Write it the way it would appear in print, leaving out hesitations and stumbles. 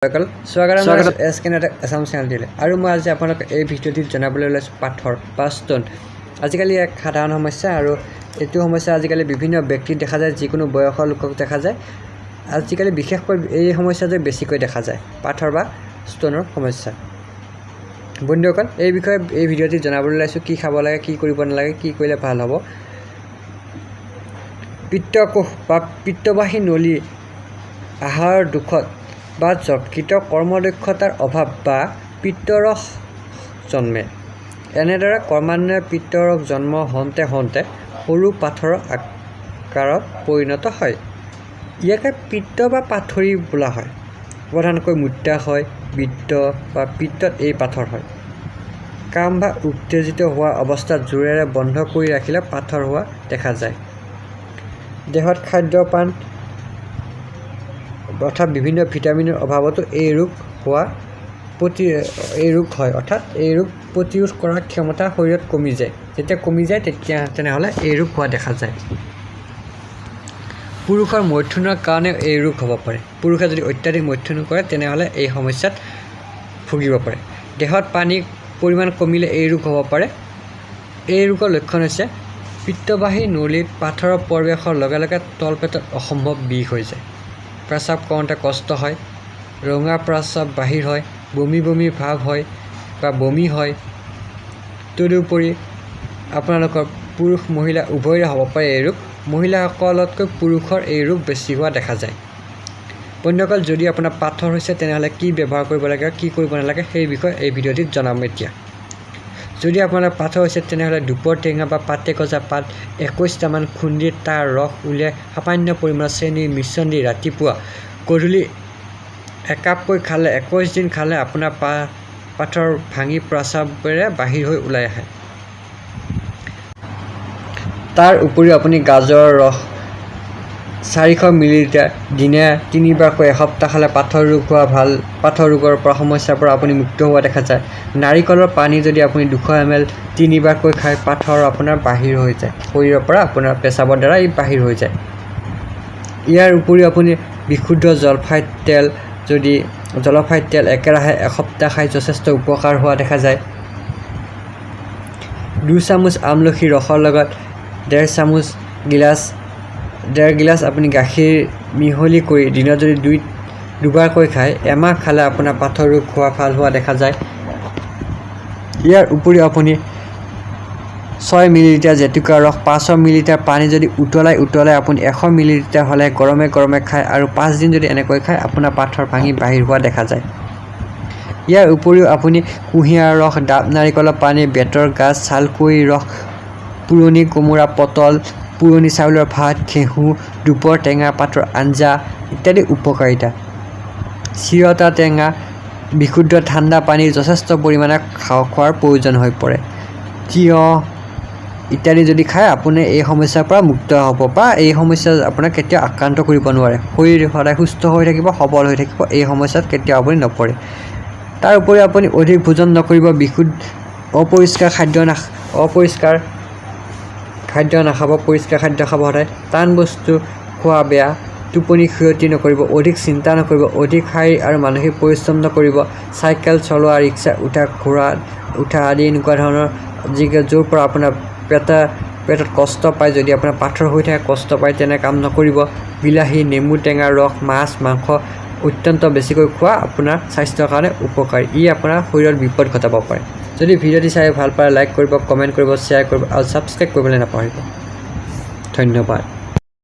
স্বাগতম এছকেনেট এছাম চেনেলটিলৈ আৰু মই আজি আপোনালোকক এই ভিডিঅ'টিত জনাবলৈ ওলাইছোঁ পাথৰ বা ষ্টোন আজিকালি এক সাধাৰণ সমস্যা আৰু এইটো সমস্যা আজিকালি বিভিন্ন ব্যক্তিত দেখা যায় যিকোনো বয়সৰ লোকক দেখা যায় আজিকালি বিশেষকৈ এই সমস্যাটো বেছিকৈ দেখা যায় পাথৰ বা ষ্টোনৰ সমস্যা বন্ধুসকল এই বিষয়ে এই ভিডিঅ'টিত জনাবলৈ ওলাইছোঁ কি খাব লাগে কি কৰিব নালাগে কি কৰিলে ভাল হ'ব পিত্তকোষ বা পিত্তবাহী নলী আহাৰৰ দুখত বা যকৃত কৰ্মদক্ষতাৰ অভাৱ বা পিত্তৰস জন্মে এনেদৰে ক্ৰমান্বয়ে পিত্তৰস জন্ম হওঁতে সৰু পাথৰৰ আকাৰত পৰিণত হয় ইয়াকে পিত্ত বা পাথৰী বোলা হয় প্ৰধানকৈ মূত্ৰাশয় হয় বৃত্ত বা পিত্তত এই পাথৰ হয় কাম বা উত্তেজিত হোৱা অৱস্থাত জোৰেৰে বন্ধ কৰি ৰাখিলে পাথৰ হোৱা দেখা যায় দেহত খাদ্যপান অৰ্থাৎ বিভিন্ন ভিটামিনৰ অভাৱতো এই ৰোগ হয় অৰ্থাৎ এই ৰোগ প্ৰতিৰোধ কৰাৰ ক্ষমতা শৰীৰত কমি যায় যেতিয়া কমি যায় তেনেহ'লে এই ৰোগ হোৱা দেখা যায় পুৰুষৰ মৈথুনৰ কাৰণে এই ৰোগ হ'ব পাৰে পুৰুষে যদি অত্যাধিক মৈথুন কৰে তেনেহ'লে এই সমস্যাত ভুগিব পাৰে দেহত পানীৰ পৰিমাণ কমিলে এই ৰোগ হ'ব পাৰে এই ৰোগৰ লক্ষণ হৈছে পিত্তবাহী নলীত পাথৰৰ প্ৰৱেশৰ লগে লগে তলপেটত অসম্ভৱ বিষ হৈ যায় প্ৰস্ৰাৱ কৰোঁতে কষ্ট হয় ৰঙা প্ৰস্ৰাৱ বাহিৰ হয় বমি ভাৱ হয় বা বমি হয় তদুপৰি আপোনালোকৰ পুৰুষ মহিলা উভয়ৰে হ'ব পাৰে এই ৰোগ মহিলাসকলতকৈ পুৰুষৰ এই ৰোগ বেছি হোৱা দেখা যায় বন্ধুসকল যদি আপোনাৰ পাথৰ হৈছে তেনেহ'লে কি ব্যৱহাৰ কৰিব লাগে কি কৰিব নালাগে সেই বিষয়ে এই ভিডিঅ'টিত জনাম এতিয়া যদি আপোনাৰ পাথৰ হৈছে তেনেহ'লে দুপৰ টেঙা বা পাতে গজা পাত 21টামান খুন্দি তাৰ ৰস উলিয়াই সামান্য পৰিমাণৰ চেনি মিশ্ৰণ দি ৰাতিপুৱা গধূলি একাপকৈ খালে 21 দিন খালে আপোনাৰ পাথৰ ভাঙি প্ৰস্ৰাৱেৰে বাহিৰ হৈ ওলাই আহে তাৰ উপৰিও আপুনি গাজৰৰ ৰস 400 মিলিলিটাৰ দিনে 3বাৰকৈ এসপ্তাহ খালে পাথৰ ৰোগ হোৱা ভাল পাথৰ ৰোগৰ পৰা সমস্যাৰ পৰা আপুনি মুক্ত হোৱা দেখা যায় নাৰিকলৰ পানী যদি আপুনি 200 ml 3বাৰকৈ খাই পাথৰ আপোনাৰ বাহিৰ হৈ যায় শৰীৰৰ পৰা আপোনাৰ পেচাবৰ দ্বাৰা ই বাহিৰ হৈ যায় ইয়াৰ উপৰিও আপুনি বিশুদ্ধ জলফাই তেল একেৰাহে এসপ্তাহ খাই যথেষ্ট উপকাৰ হোৱা দেখা যায় 2 চামুচ আমলখিৰ ৰসৰ লগত 1.5 গিলাচ আপুনি গাখীৰ মিহলি কৰি দিনত যদি দুবাৰকৈ খায় এমাহ খালে আপোনাৰ পাথৰ ৰোগ ভাল হোৱা দেখা যায় ইয়াৰ উপৰিও আপুনি 6 মিলিলিটাৰ জেতুকাৰ ৰস 500 মিলিলিটাৰ পানী যদি উতলাই আপুনি 100 মিলিলিটাৰ হ'লে গৰমে খায় আৰু 5 দিন যদি এনেকৈ খায় আপোনাৰ পাথৰ ভাঙি বাহিৰ হোৱা দেখা যায় ইয়াৰ উপৰিও আপুনি কুঁহিয়াৰ ৰস ডাব নাৰিকলৰ পানী বেতৰ গাজ ছালকুঁৱৰীৰ ৰস পুৰণি কোমোৰা পটল পুৰণি চাউলৰ ভাত ঘেঁহু দুপৰ টেঙা পাতৰ আঞ্জা ইত্যাদি উপকাৰিতা চিৰতা টেঙা বিশুদ্ধ ঠাণ্ডা পানীৰ যথেষ্ট পৰিমাণে খোৱাৰ প্ৰয়োজন হৈ পৰে তিয়ঁহ ইত্যাদি যদি খায় আপুনি এই সমস্যাৰ পৰা মুক্ত হ'ব বা এই সমস্যা আপোনাক কেতিয়াও আক্ৰান্ত কৰিব নোৱাৰে শৰীৰ সদায় সুস্থ হৈ থাকিব সবল হৈ থাকিব এই সমস্যাত কেতিয়াও আপুনি নপৰে তাৰ উপৰি আপুনি অধিক ভোজন নকৰিব অপৰিষ্কাৰ খাদ্য নাখাব পৰিষ্কাৰ খাদ্য খাব সদায় টান বস্তু খোৱা বেয়া টোপনি ক্ষতি নকৰিব অধিক চিন্তা নকৰিব অধিক শাৰীৰিক আৰু মানসিক পৰিশ্ৰম নকৰিব চাইকেল চলোৱা ৰিক্সা উঠা আদি এনেকুৱা ধৰণৰ য'ৰ পৰা আপোনাৰ পেটত কষ্ট পায় যদি আপোনাৰ পাথৰ হৈ থাকে কষ্ট পায় তেনে কাম নকৰিব বিলাহী নেমু টেঙাৰ ৰস মাছ মাংস অত্যন্ত বেছিকৈ খোৱা আপোনাৰ স্বাস্থ্যৰ কাৰণে উপকাৰী ই আপোনাৰ শৰীৰত বিপদ ঘটাব পাৰে যদি ভিডিঅ'টি চাই ভাল পায় লাইক কৰিব কমেণ্ট কৰিব শ্বেয়াৰ কৰিব আৰু ছাবস্ক্ৰাইব কৰিবলৈ নাপাহৰিব ধন্যবাদ